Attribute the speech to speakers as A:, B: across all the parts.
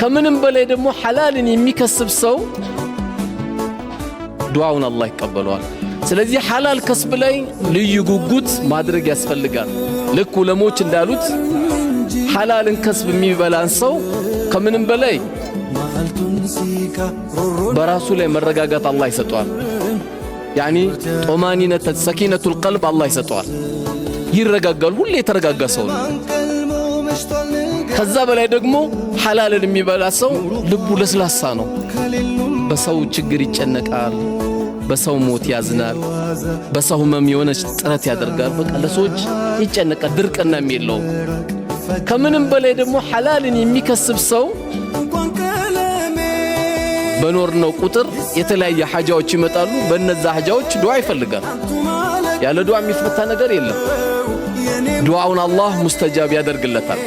A: ከምንም በላይ ደግሞ ሐላልን የሚከስብ ሰው ዱዓውን አላህ ይቀበለዋል። ስለዚህ ሐላል ከስብ ላይ ልዩ ጉጉት ማድረግ ያስፈልጋል። ልክ ዑለሞች እንዳሉት ሐላልን ከስብ የሚበላን ሰው ከምንም በላይ በራሱ ላይ መረጋጋት አላህ ይሰጠዋል። ያኒ ጦማኒነት ሰኪነቱል ቀልብ አላህ ይሰጠዋል። ይረጋጋል። ሁሌ የተረጋጋ ሰው ነው። ከዛ በላይ ደግሞ ሐላልን የሚበላ ሰው ልቡ ለስላሳ ነው። በሰው ችግር ይጨነቃል፣ በሰው ሞት ያዝናል፣ በሰው ህመም የሆነች ጥረት ያደርጋል። በቃ ለሰዎች ይጨነቃል፣ ድርቅናም የለውም። ከምንም በላይ ደግሞ ሐላልን የሚከስብ ሰው በኖርነው ቁጥር የተለያየ ሐጃዎች ይመጣሉ። በእነዛ ሐጃዎች ዱዓ ይፈልጋል። ያለ ዱዓ የሚፈታ ነገር የለም። ዱዓውን አላህ ሙስተጃብ ያደርግለታል።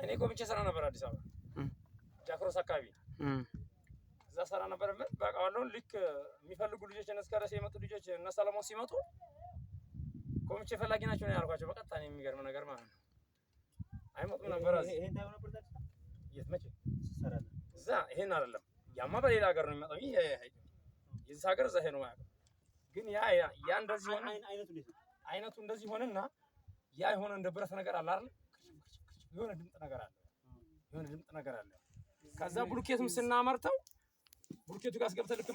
B: እኔ ጎብቼ ሰራ ነበር አዲስ አበባ ጃክሮስ አካባቢ እዛ ሰራ ነበር። ምን በቃ አሁን ልክ የሚፈልጉ ልጆች እነስከረስ የመጡ ልጆች እነ ሰለሞን ሲመጡ ኮሚቴ ፈላጊ ናቸው ነው ያልኳቸው። በቀጥታ ነው የሚገርም ነገር ማለት ነው። አይመጡም ነበር እዚህ ይሄን ታዩ ነበር ታዲያ የት መቼ ሰራለ እዛ ይሄን አይደለም ያማ በሌላ ሀገር ነው የሚመጣው። ይሄ የዚህ ሀገር እዛ ሄኖ ማለት ግን ያ እንደዚህ ሆነ አይነቱ እንደዚህ ሆነና ያ የሆነ እንደ ብረት ነገር አለ አይደል? የሆነ ድምጽ ነገር አለ። ከዛ ብሉኬቱም ስናመርተው ብሉኬቱ ጋር አስገብተን ልክ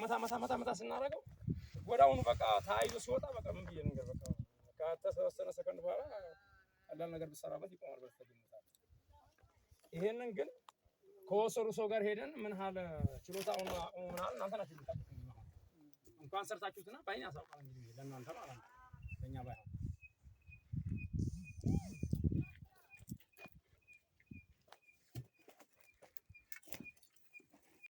B: መታ ስናረገው ወዳውኑ በቃ ታይዞ ሲወጣ በቃ ምን ብዬ ነገር በቃ ከተወሰነ ሰከንድ በኋላ ቀላል ነገር ቢሰራበት ይቆማል በስተግምታል። ይሄንን ግን ከወሰሩ ሰው ጋር ሄደን ምን ሀለ ችሎታውን አቁሙናል። እናንተ ናችሁ እንኳን ሰርታችሁትና ባይኔ አሳውቃለሁ እንግዲህ ለእናንተ ማለት ነው ለኛ ባይሆን